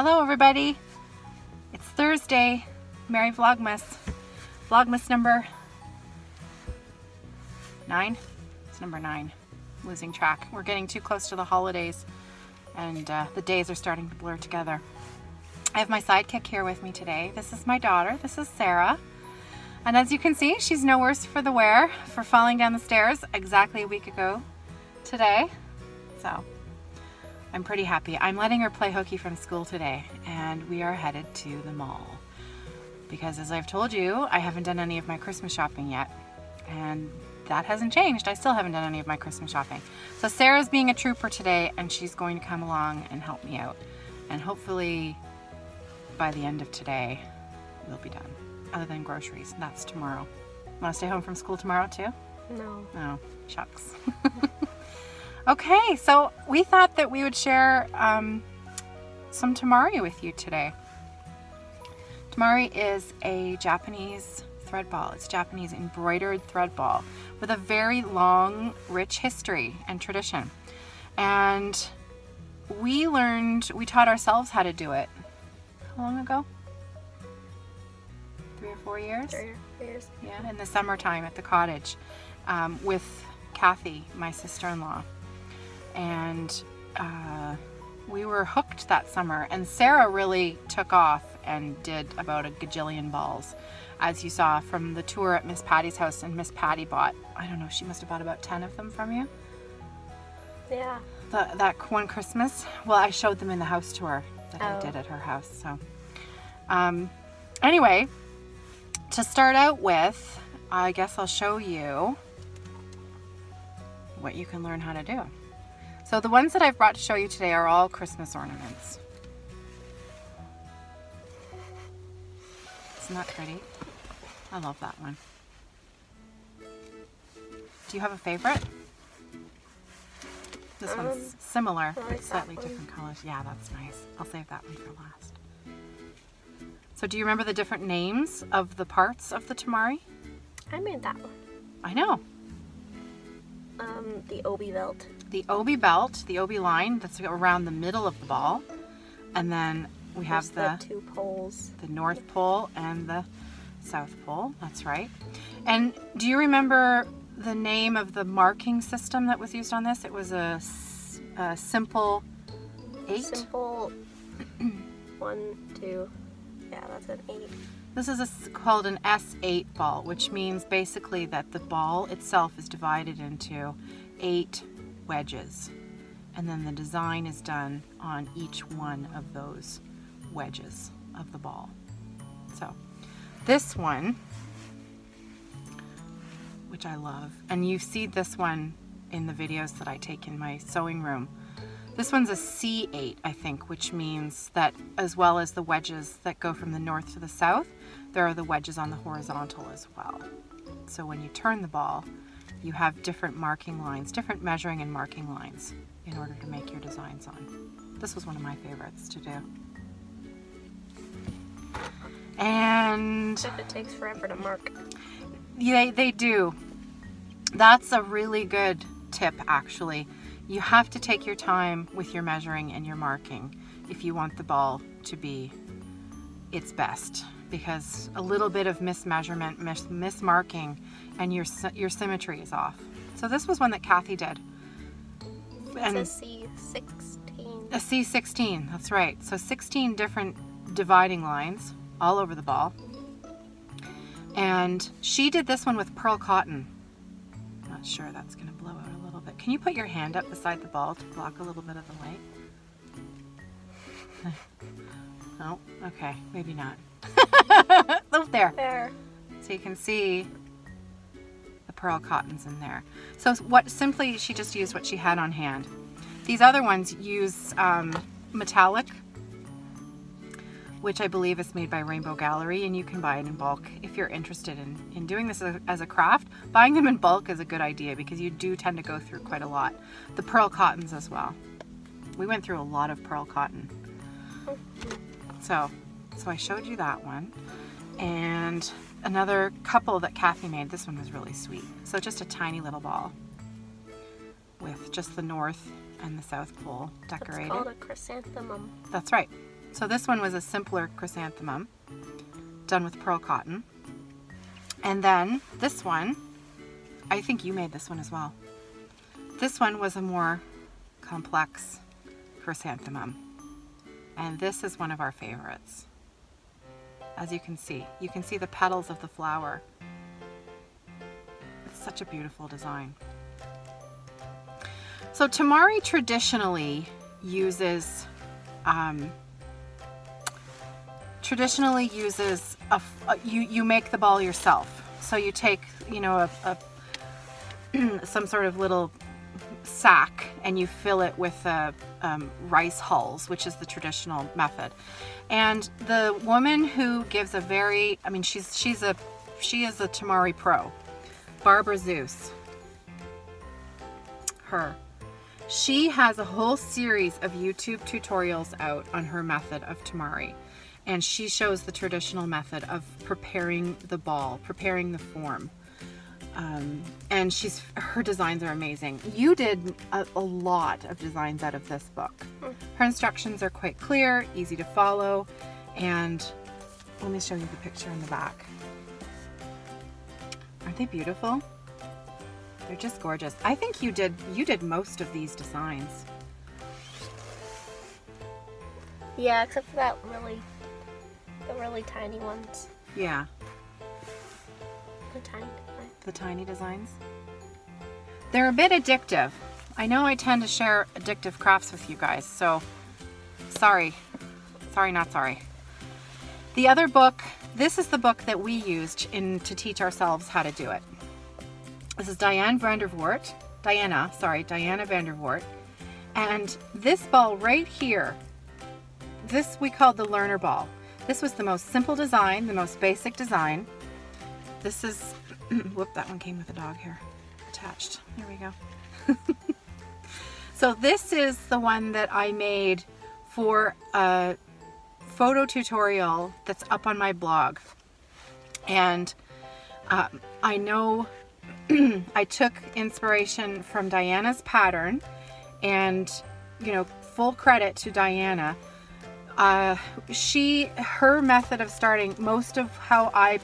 Hello everybody, it's Thursday, Merry Vlogmas. Vlogmas number 9? It's number 9, losing track. We're getting too close to the holidays and the days are starting to blur together. I have my sidekick here with me today. This is my daughter, this is Sarah. And as you can see, she's no worse for the wear for falling down the stairs exactly a week ago today. So I'm pretty happy. I'm letting her play hooky from school today and we are headed to the mall. Because as I've told you, I haven't done any of my Christmas shopping yet. And that hasn't changed. I still haven't done any of my Christmas shopping. So Sarah's being a trooper today and she's going to come along and help me out. And hopefully by the end of today, we'll be done. Other than groceries, that's tomorrow. Want to stay home from school tomorrow too? No. Oh, shucks. Okay, so we thought that we would share some Temari with you today. Temari is a Japanese thread ball. It's Japanese embroidered thread ball with a very long, rich history and tradition. And we taught ourselves how to do it. How long ago? 3 or 4 years? 3 or 4 years. Yeah, in the summertime at the cottage with Kathy, my sister-in-law. And we were hooked that summer, and Sarah really took off and did about a gajillion balls, as you saw from the tour at Miss Patty's house. And Miss Patty bought, I don't know, she must have bought about 10 of them from you. Yeah. That one Christmas. Well, I showed them in the house tour that I did at her house. So anyway, to start out with, I guess I'll show you what you can learn how to do. So the ones that I've brought to show you today are all Christmas ornaments. Isn't that pretty? I love that one. Do you have a favorite? This one's similar, but slightly different colors. Yeah, that's nice. I'll save that one for last. So do you remember the different names of the parts of the Temari? I made that one. I know. The obi belt. The obi belt, the obi line, that's around the middle of the ball. And then we have the 2 poles. The North Pole and the South Pole, that's right. And do you remember the name of the marking system that was used on this? It was a simple 8? Simple 1, 2, yeah, that's an 8. This is called an S8 ball, which means basically that the ball itself is divided into 8 wedges. And then the design is done on each one of those wedges of the ball. So this one, which I love, and you see this one in the videos that I take in my sewing room. This one's a C8, I think, which means that as well as the wedges that go from the north to the south, there are the wedges on the horizontal as well. So when you turn the ball, you have different marking lines, different measuring and marking lines in order to make your designs on. This was one of my favorites to do. And If it takes forever to mark. Yeah, they do. That's a really good tip, actually. You have to take your time with your measuring and your marking if you want the ball to be its best, because a little bit of mismeasurement, mismarking, and your symmetry is off. So this was one that Kathy did. It's a C16. A C16, that's right. So 16 different dividing lines all over the ball. And she did this one with pearl cotton. I'm not sure that's going to blow out a little bit. Can you put your hand up beside the ball to block a little bit of the light? Oh, okay, maybe not. Oh, there. There. So you can see the pearl cottons in there. So simply she just used what she had on hand. These other ones use metallic, which I believe is made by Rainbow Gallery, and you can buy it in bulk if you're interested in doing this as a craft. Buying them in bulk is a good idea because you do tend to go through quite a lot. The pearl cottons as well. We went through a lot of pearl cotton. So I showed you that one. And another couple that Kathy made, this one was really sweet. So just a tiny little ball with just the North and the South Pole decorated. It's called a chrysanthemum. That's right. So this one was a simpler chrysanthemum done with pearl cotton. And then this one, I think you made this one as well. This one was a more complex chrysanthemum. And this is one of our favorites. As you can see the petals of the flower. It's such a beautiful design. So Temari traditionally uses you make the ball yourself. So you take, you know, some sort of little sack and you fill it with rice hulls, which is the traditional method. And the woman who gives a very, I mean, she is a Temari pro, Barbara Zeus. She has a whole series of YouTube tutorials out on her method of Temari. And she shows the traditional method of preparing the ball, preparing the form. And her designs are amazing. You did a lot of designs out of this book. Her instructions are quite clear, easy to follow, and let me show you the picture in the back. Aren't they beautiful? They're just gorgeous. I think you did most of these designs. Yeah, except for the really tiny ones. Yeah. The tiny designs. They're a bit addictive. I know I tend to share addictive crafts with you guys, so sorry. Sorry, not sorry. The other book, this is the book that we used to teach ourselves how to do it. This is Diana van der Voort. And this ball right here, this we called the learner ball. This was the most simple design, the most basic design. This is, whoop, that one came with a dog hair attached. There we go. So this is the one that I made for a photo tutorial that's up on my blog. And I know I took inspiration from Diana's pattern, and, you know, full credit to Diana. Her method of starting, most of how I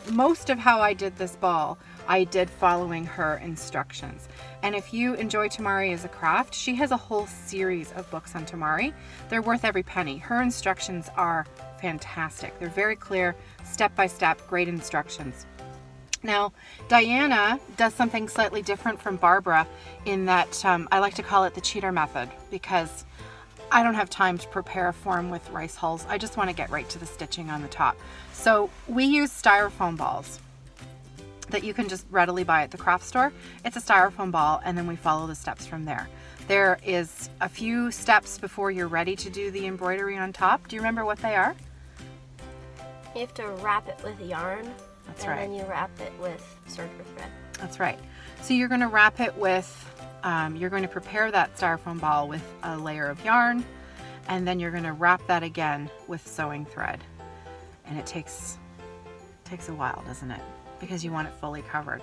did this ball, I did following her instructions. And if you enjoy Temari as a craft, she has a whole series of books on Temari. They're worth every penny. Her instructions are fantastic. They're very clear, step by step, great instructions. Now, Diana does something slightly different from Barbara in that I like to call it the cheater method, because I don't have time to prepare a form with rice hulls. I just want to get right to the stitching on the top. So we use styrofoam balls that you can just readily buy at the craft store. It's a styrofoam ball, and then we follow the steps from there. There is a few steps before you're ready to do the embroidery on top. Do you remember what they are? You have to wrap it with yarn. That's right. And then you wrap it with circular thread. That's right. So you're going to wrap it with, you're going to prepare that styrofoam ball with a layer of yarn, and then you're going to wrap that again with sewing thread. And it takes a while, doesn't it? Because you want it fully covered.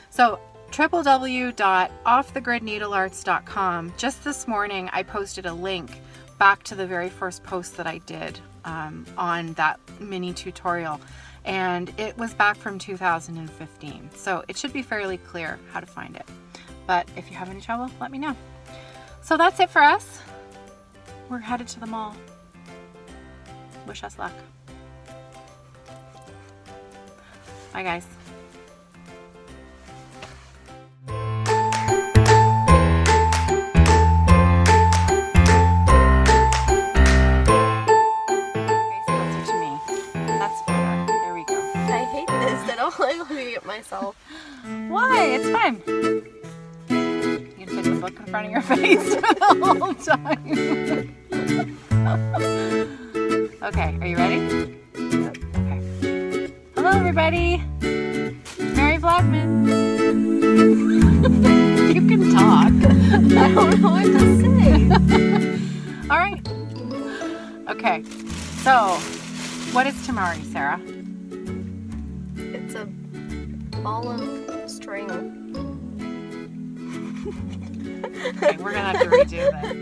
So www.offthegridneedlearts.com. Just this morning I posted a link back to the very first post that I did on that mini tutorial, and it was back from 2015, so it should be fairly clear how to find it. But if you have any trouble, let me know. So that's it for us. We're headed to the mall. Wish us luck. Bye guys. Looking at myself. Why? It's fine. You can put the book in front of your face the whole time. Okay, are you ready? Yep. Okay. Hello everybody. Merry Vlogmas. You can talk. I don't know what to say. All right. Okay. So, what is Temari, Sarah? It's a ball of string. Okay, we're gonna have to redo that.